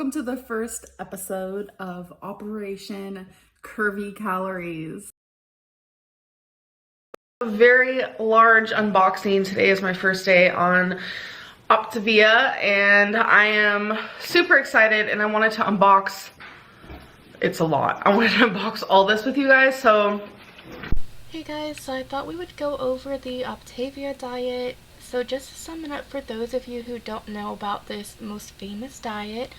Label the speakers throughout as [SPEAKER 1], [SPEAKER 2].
[SPEAKER 1] Welcome to the first episode of Operation Curvy Calories. A very large unboxing. Today is my first day on Optavia and I am super excited and I wanted to unbox, it's a lot. I wanted to unbox all this with you guys, so.
[SPEAKER 2] Hey guys, so I thought we would go over the Octavia Diet. So just to sum it up for those of you who don't know about this most famous diet,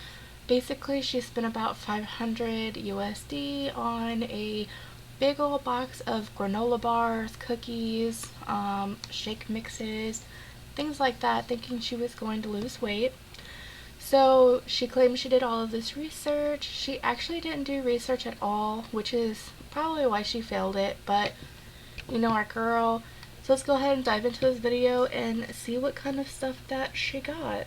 [SPEAKER 2] basically she spent about 500 USD on a big old box of granola bars, cookies, shake mixes, things like that, thinking she was going to lose weight. So she claimed she did all of this research. She actually didn't do research at all, which is probably why she failed it, but you know our girl. So let's go ahead and dive into this video and see what kind of stuff that she got.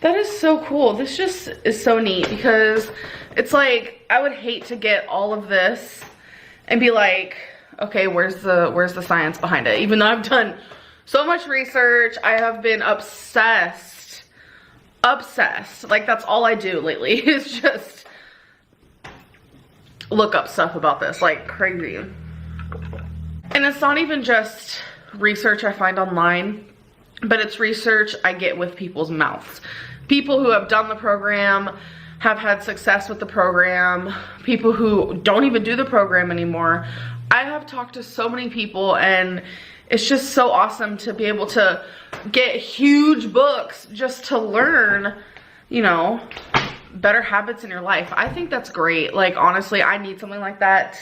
[SPEAKER 1] That is so cool. This just is so neat because it's like I would hate to get all of this and be like, okay, where's the science behind it? Even though I've done so much research, I have been obsessed. Like that's all I do lately is just look up stuff about this like crazy. And it's not even just research I find online, but it's research I get with people's mouths. People who have done the program, have had success with the program, people who don't even do the program anymore. I have talked to so many people and it's just so awesome to be able to get huge books just to learn, you know, better habits in your life. I think that's great. Like honestly, I need something like that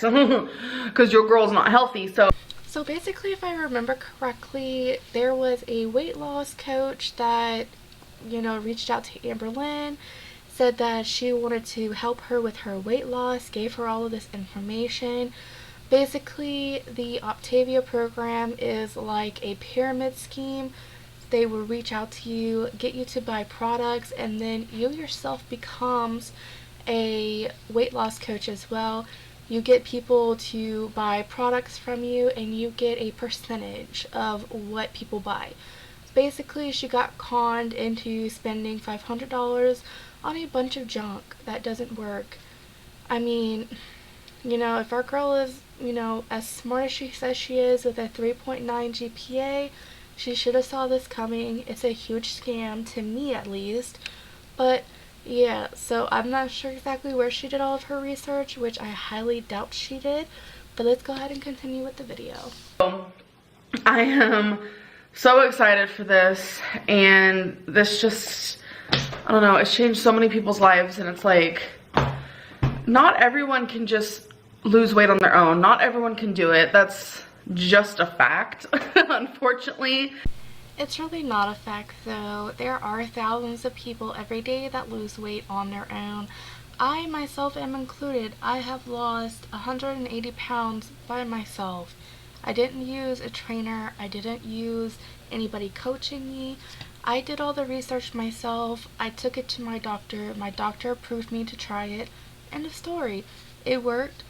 [SPEAKER 1] because your girl's not healthy. So
[SPEAKER 2] basically, if I remember correctly, there was a weight loss coach that, you know, reached out to Amberlynn, said that she wanted to help her with her weight loss, gave her all of this information. Basically, the Optavia program is like a pyramid scheme. They will reach out to you, get you to buy products, and then you yourself becomes a weight loss coach as well. You get people to buy products from you and you get a percentage of what people buy. Basically, she got conned into spending $500 on a bunch of junk that doesn't work. I mean, you know, if our girl is, you know, as smart as she says she is with a 3.9 GPA, she should have saw this coming. It's a huge scam, to me at least. But yeah, so I'm not sure exactly where she did all of her research, which I highly doubt she did, but let's go ahead and continue with the video.
[SPEAKER 1] I am so excited for this, and this just, I don't know, it's changed so many people's lives, and it's like, not everyone can just lose weight on their own. Not everyone can do it. That's just a fact, unfortunately.
[SPEAKER 2] It's really not a fact though. There are thousands of people every day that lose weight on their own. I myself am included. I have lost 180 pounds by myself. I didn't use a trainer. I didn't use anybody coaching me. I did all the research myself. I took it to my doctor. My doctor approved me to try it. End of story. It worked.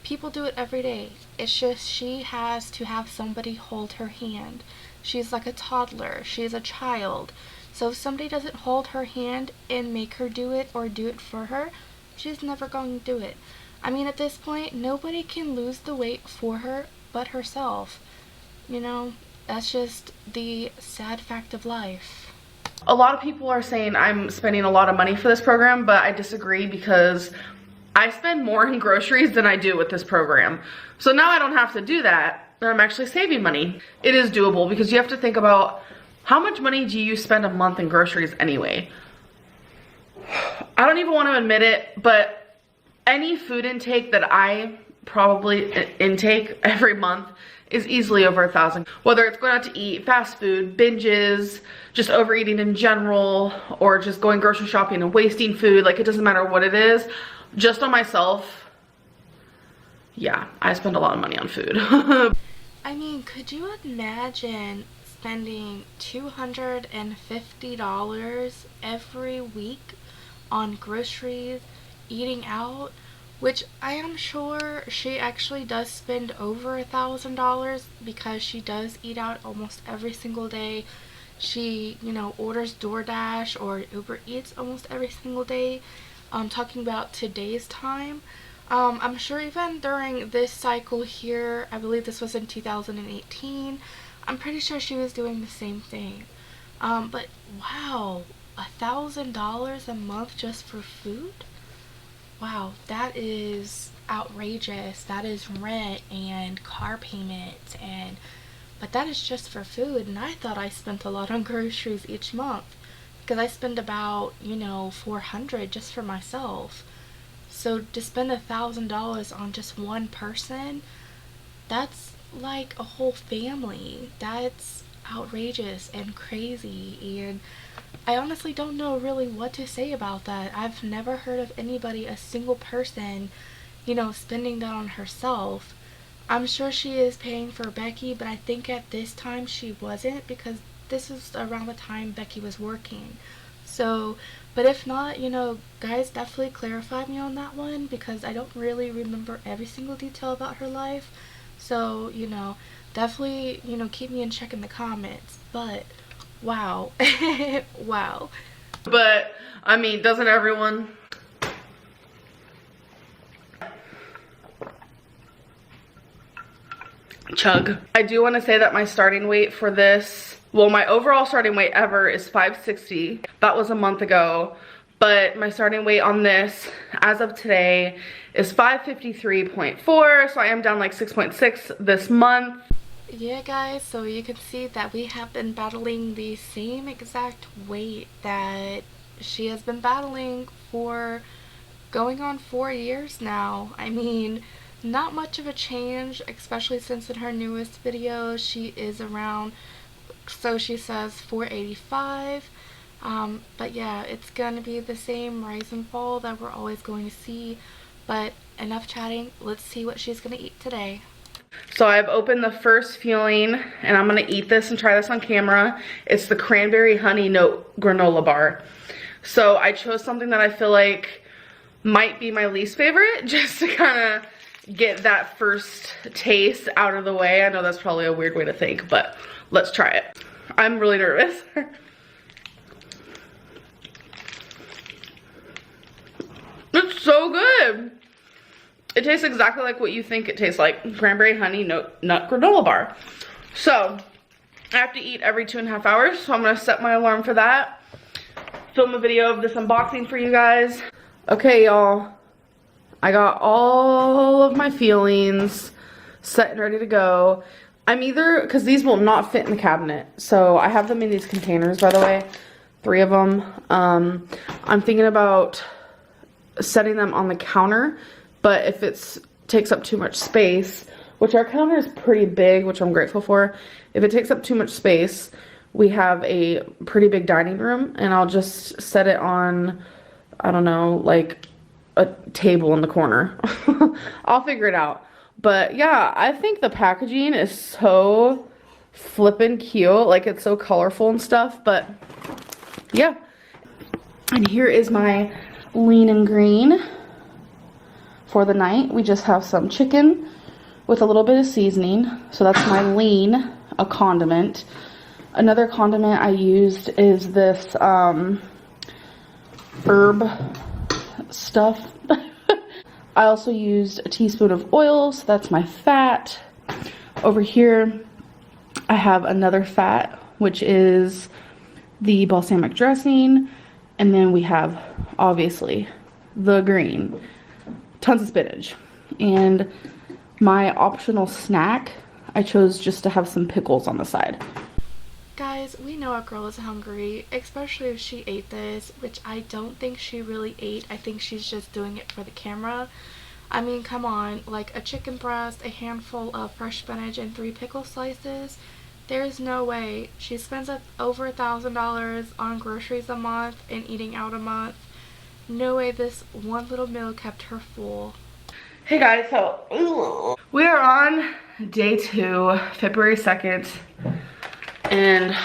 [SPEAKER 2] people do it every day. It's just she has to have somebody hold her hand. She's like a toddler. She's a child. So if somebody doesn't hold her hand and make her do it or do it for her, she's never going to do it. I mean, at this point, nobody can lose the weight for her but herself. You know, that's just the sad fact of life.
[SPEAKER 1] A lot of people are saying I'm spending a lot of money for this program, but I disagree because I spend more in groceries than I do with this program. So now I don't have to do that, and I'm actually saving money. It is doable because you have to think about how much money do you spend a month in groceries anyway? I don't even want to admit it, but any food intake that I probably intake every month is easily over $1,000. Whether it's going out to eat, fast food, binges, just overeating in general, or just going grocery shopping and wasting food, like it doesn't matter what it is. Just on myself, yeah, I spend a lot of money on food.
[SPEAKER 2] I mean, could you imagine spending $250 every week on groceries, eating out, which I am sure she actually does spend over $1,000 because she does eat out almost every single day. She, you know, orders DoorDash or Uber Eats almost every single day. Talking about today's time, I'm sure even during this cycle here, I believe this was in 2018, I'm pretty sure she was doing the same thing. But wow, $1,000 a month just for food? Wow, that is outrageous. That is rent and car payments, but that is just for food. And I thought I spent a lot on groceries each month because I spend about, you know, $400 just for myself. So to spend $1,000 on just one person, that's like a whole family. That's outrageous and crazy, and I honestly don't know really what to say about that. I've never heard of anybody, a single person, you know, spending that on herself. I'm sure she is paying for Becky, but I think at this time she wasn't, because this is around the time Becky was working. So, but if not, you know, guys, definitely clarify me on that one, because I don't really remember every single detail about her life. So, you know, definitely, you know, keep me in check in the comments. But wow. Wow.
[SPEAKER 1] But I mean, doesn't everyone? Chug. I do want to say that my starting weight for this, well, my overall starting weight ever is 560. That was a month ago. But my starting weight on this, as of today, is 553.4. So I am down like 6.6 this month.
[SPEAKER 2] Yeah, guys, so you can see that we have been battling the same exact weight that she has been battling for going on 4 years now. I mean, not much of a change, especially since in her newest video she is around, so she says 485. But yeah, it's gonna be the same rise and fall that we're always going to see. But enough chatting, let's see what she's gonna eat today.
[SPEAKER 1] So I've opened the first fueling, and I'm gonna eat this and try this on camera. It's the cranberry honey nut granola bar. So I chose something that I feel like might be my least favorite, just to kind of get that first taste out of the way. I know that's probably a weird way to think, but let's try it. I'm really nervous. It's so good. It tastes exactly like what you think it tastes like. Cranberry honey nut granola bar. So I have to eat every 2.5 hours, so I'm gonna set my alarm for that. Film a video of this unboxing for you guys. Okay, y'all. I got all of my feelings set and ready to go. I'm either, because these will not fit in the cabinet, so I have them in these containers, by the way. 3 of them. I'm thinking about setting them on the counter, but if it takes up too much space, which our counter is pretty big, which I'm grateful for. If it takes up too much space, we have a pretty big dining room, and I'll just set it on, I don't know, like a table in the corner. I'll figure it out. But yeah, I think the packaging is so flippin' cute. Like, it's so colorful and stuff, but yeah. And here is my lean and green. for the night, we just have some chicken with a little bit of seasoning. So that's my lean, a condiment. Another condiment I used is this herb stuff. I also used a teaspoon of oil, so that's my fat. Over here, I have another fat, which is the balsamic dressing. And then we have, obviously, the green. Tons of spinach. And my optional snack, I chose just to have some pickles on the side.
[SPEAKER 2] Guys, we know a girl is hungry, especially if she ate this, which I don't think she really ate. I think she's just doing it for the camera. I mean, come on, like a chicken breast, a handful of fresh spinach, and 3 pickle slices. There's no way. She spends over $1,000 on groceries a month and eating out a month. No way this one little meal kept her full.
[SPEAKER 1] Hey guys, so we are on day 2, February 2nd. And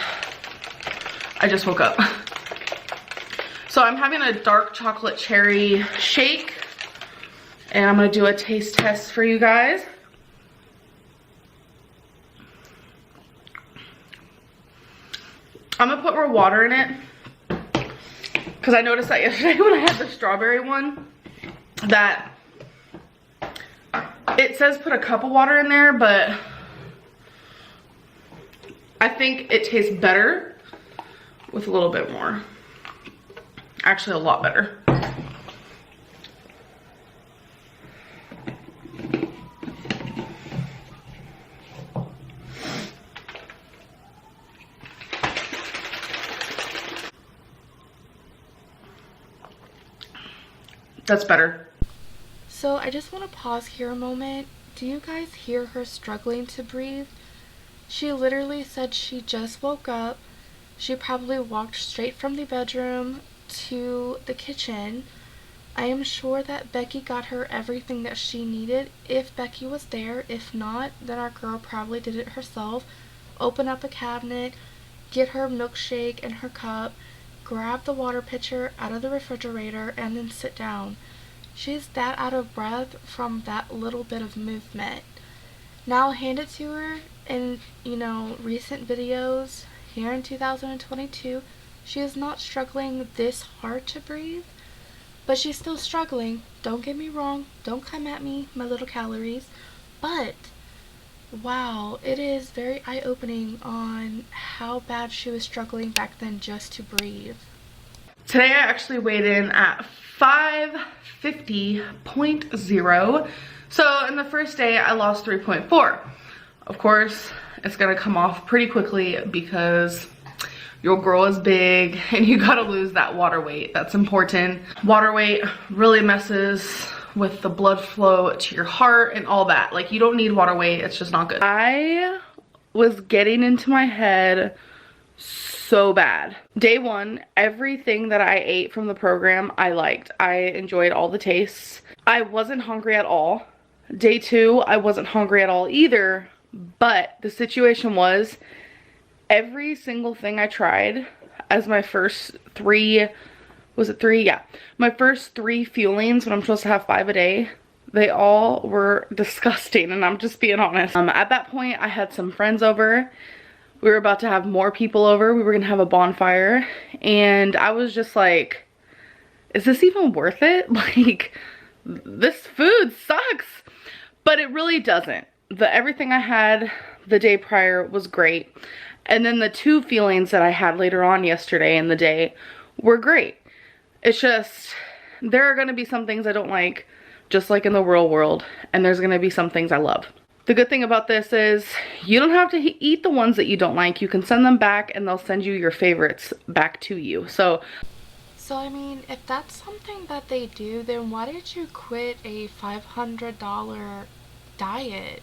[SPEAKER 1] I just woke up. So I'm having a dark chocolate cherry shake. And I'm gonna do a taste test for you guys. I'm gonna put more water in it. Because I noticed that yesterday when I had the strawberry one, that it says put a cup of water in there, but I think it tastes better with a little bit more. Actually, a lot better. That's better.
[SPEAKER 2] So I just want to pause here a moment. Do you guys hear her struggling to breathe? She literally said she just woke up. She probably walked straight from the bedroom to the kitchen. I am sure that Becky got her everything that she needed, if Becky was there. If not, then our girl probably did it herself. Open up a cabinet, get her milkshake and her cup, grab the water pitcher out of the refrigerator, and then sit down. She's that out of breath from that little bit of movement. Now I'll hand it to her. In, recent videos here in 2022, she is not struggling this hard to breathe, but she's still struggling. Don't get me wrong. Don't come at me, my little calories. But, wow, it is very eye-opening on how bad she was struggling back then just to breathe.
[SPEAKER 1] Today I actually weighed in at 550.0. So in the first day I lost 3.4. Of course, it's gonna come off pretty quickly because your girl is big and you gotta lose that water weight. That's important. Water weight really messes with the blood flow to your heart and all that. Like, you don't need water weight, it's just not good. I was getting into my head so bad. Day 1, everything that I ate from the program, I liked. I enjoyed all the tastes. I wasn't hungry at all. Day 2, I wasn't hungry at all either. But the situation was, every single thing I tried as my first 3, was it 3? Yeah. My first 3 fuelings when I'm supposed to have 5 a day, they all were disgusting, and I'm just being honest. At that point, I had some friends over. We were about to have more people over. We were gonna have a bonfire, and I was just like, is this even worth it? Like, this food sucks. But it really doesn't. Everything I had the day prior was great. And then the 2 feelings that I had later on yesterday in the day were great. It's just, there are going to be some things I don't like, just like in the real world. And there's going to be some things I love. The good thing about this is you don't have to eat the ones that you don't like. You can send them back and they'll send you your favorites back to you. So
[SPEAKER 2] I mean, if that's something that they do, then why did you quit a $500 diet?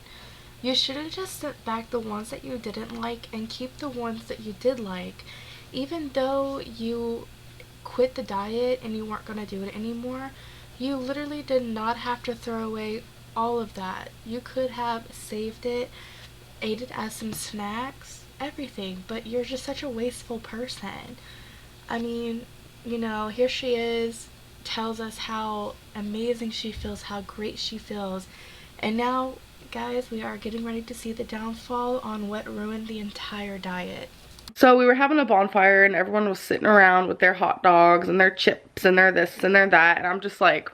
[SPEAKER 2] You should have just sent back the ones that you didn't like and keep the ones that you did like. Even though you quit the diet and you weren't going to do it anymore, you literally did not have to throw away all of that. You could have saved it, ate it as some snacks, everything, but you're just such a wasteful person. I mean, here she is tells us how amazing she feels, how great she feels. And now, guys, we are getting ready to see the downfall on what ruined the entire diet.
[SPEAKER 1] So we were having a bonfire and everyone was sitting around with their hot dogs and their chips and their this and their that, and I'm just like,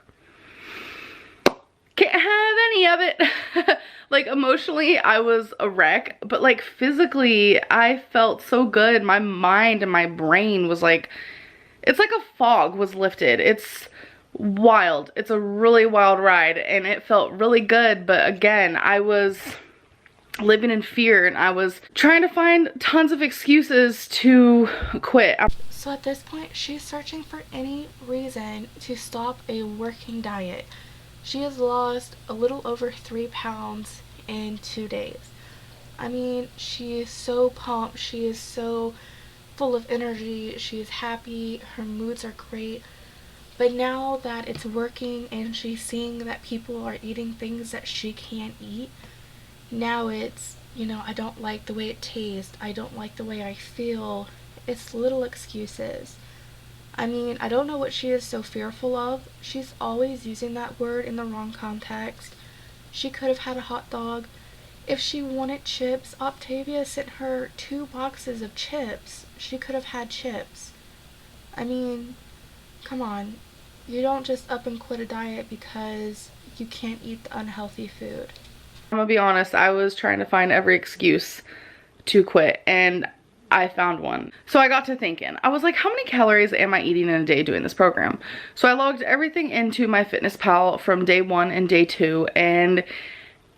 [SPEAKER 1] can't have any of it. Like, emotionally I was a wreck, but like physically I felt so good. My mind and my brain was like, it's like a fog was lifted. It's wild. It's a really wild ride and it felt really good, but again, I was living in fear and I was trying to find tons of excuses to quit.
[SPEAKER 2] So at this point, she's searching for any reason to stop a working diet. She has lost a little over 3 pounds in 2 days. I mean, she is so pumped. She is so full of energy. She is happy. Her moods are great. But now that it's working and she's seeing that people are eating things that she can't eat, now it's, you know, I don't like the way it tastes. I don't like the way I feel. It's little excuses. I mean, I don't know what she is so fearful of. She's always using that word in the wrong context. She could have had a hot dog. If she wanted chips, Octavia sent her 2 boxes of chips. She could have had chips. I mean, come on. You don't just up and quit a diet because you can't eat the unhealthy food.
[SPEAKER 1] I'm gonna be honest, I was trying to find every excuse to quit and I found one. So I got to thinking, I was like, how many calories am I eating in a day doing this program? So I logged everything into MyFitnessPal from day 1 and day 2, and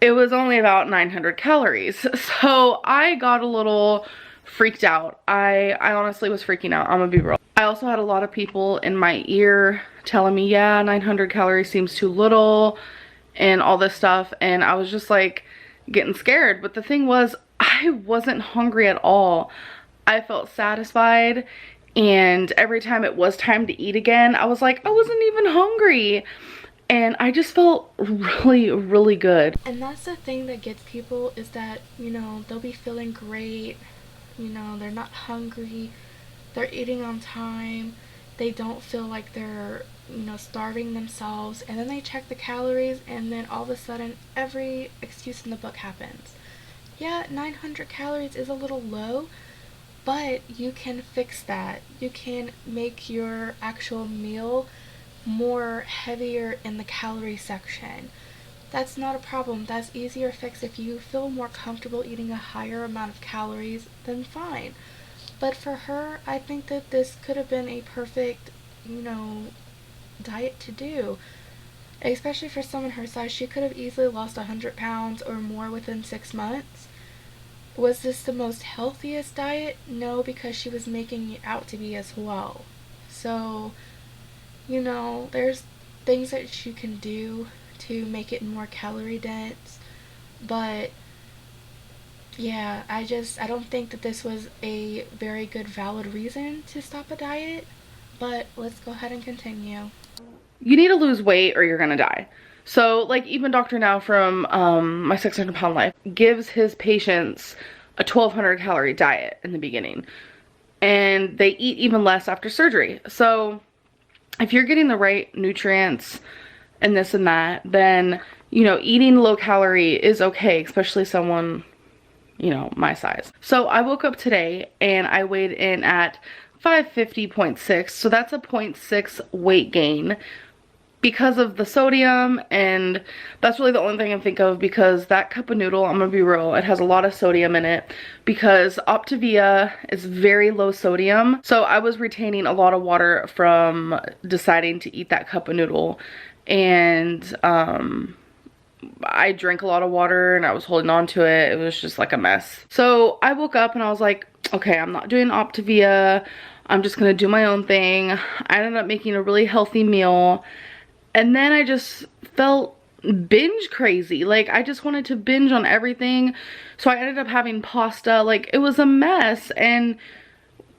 [SPEAKER 1] it was only about 900 calories. So I got a little freaked out. I honestly was freaking out, I'm gonna be real. I also had a lot of people in my ear telling me, yeah, 900 calories seems too little and all this stuff, and I was just like getting scared. But the thing was, I wasn't hungry at all. I felt satisfied, and every time it was time to eat again, I was like, I wasn't even hungry, and I just felt really good.
[SPEAKER 2] And that's the thing that gets people, is that, you know, they'll be feeling great, you know, they're not hungry, they're eating on time, they don't feel like they're, you know, starving themselves, and then they check the calories, and then all of a sudden every excuse in the book happens. Yeah, 900 calories is a little low, but you can fix that. You can make your actual meal more heavier in the calorie section. That's not a problem. That's easier fix. If you feel more comfortable eating a higher amount of calories, then fine. But for her, I think that this could have been a perfect, you know, diet to do. Especially for someone her size, she could have easily lost 100 pounds or more within 6 months. Was this the most healthiest diet? No, because she was making it out to be as well. So, you know, there's things that you can do to make it more calorie dense. But, yeah, I don't think that this was a very good valid reason to stop a diet. But let's go ahead and continue.
[SPEAKER 1] You need to lose weight or you're gonna die. So, like, even Dr. Now from My 600 Pound Life gives his patients a 1200 calorie diet in the beginning, and they eat even less after surgery. So if you're getting the right nutrients and this and that, then, you know, eating low calorie is okay, especially someone, you know, my size. So I woke up today and I weighed in at 550.6, so that's a 0.6 weight gain because of the sodium, and that's really the only thing I can think of, because that cup of noodle, I'm gonna be real, it has a lot of sodium in it because Optavia is very low sodium. So I was retaining a lot of water from deciding to eat that cup of noodle, and I drank a lot of water and I was holding on to it. It was just like a mess. So I woke up and I was like, okay, I'm not doing Optavia. I'm just gonna do my own thing. I ended up making a really healthy meal. And then I just felt binge crazy. Like, I just wanted to binge on everything. So I ended up having pasta. Like, it was a mess. And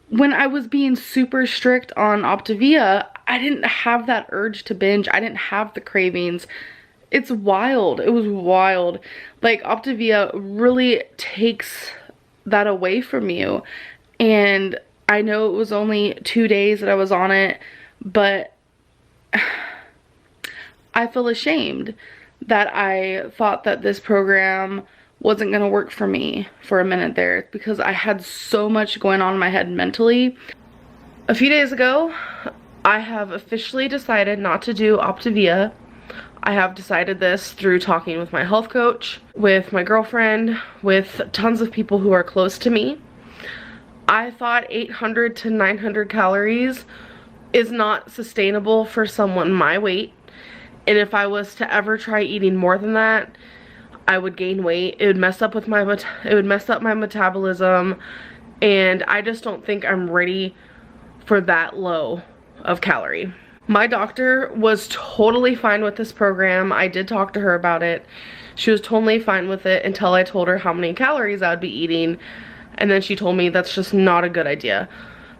[SPEAKER 1] when I was being super strict on Optavia, I didn't have that urge to binge. I didn't have the cravings. It's wild. It was wild. Like, Optavia really takes that away from you. And I know it was only 2 days that I was on it, but I feel ashamed that I thought that this program wasn't going to work for me for a minute there, because I had so much going on in my head mentally. A few days ago, I have officially decided not to do Optavia. I have decided this through talking with my health coach, with my girlfriend, with tons of people who are close to me. I thought 800 to 900 calories is not sustainable for someone my weight. And if I was to ever try eating more than that, I would gain weight. It would mess up with my metabolism, and I just don't think I'm ready for that low of calorie. My doctor was totally fine with this program. I did talk to her about it. She was totally fine with it until I told her how many calories I would be eating, and then she told me that's just not a good idea.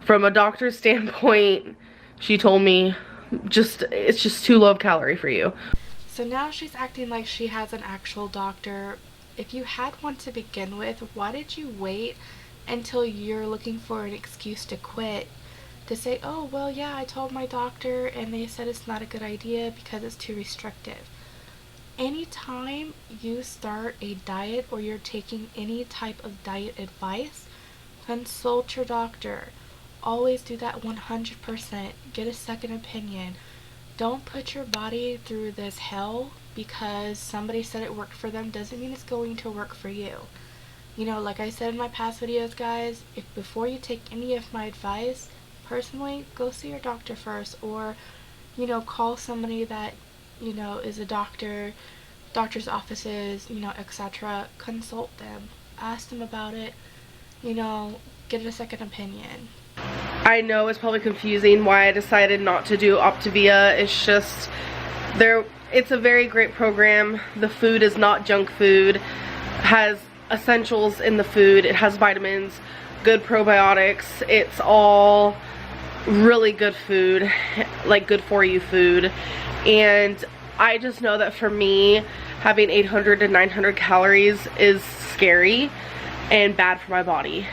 [SPEAKER 1] From a doctor's standpoint, she told me it's just too low of calorie for you.
[SPEAKER 2] So now she's acting like she has an actual doctor. If you had one to begin with, why did you wait until you're looking for an excuse to quit? To say, oh, well, yeah, I told my doctor and they said it's not a good idea because it's too restrictive. Anytime you start a diet or you're taking any type of diet advice, consult your doctor. Always do that 100%. Get a second opinion. Don't put your body through this hell because somebody said it worked for them doesn't mean it's going to work for you. You know, like I said in my past videos, guys, if before you take any of my advice, personally, go see your doctor first, or, you know, call somebody that, you know, is a doctor, doctor's offices, you know, etc. Consult them. Ask them about it. You know, get a second opinion.
[SPEAKER 1] I know it's probably confusing why I decided not to do Optavia. It's just, it's a very great program. The food is not junk food. It has essentials in the food. It has vitamins, good probiotics. It's all really good food, like good for you food. And I just know that for me, having 800 to 900 calories is scary and bad for my body.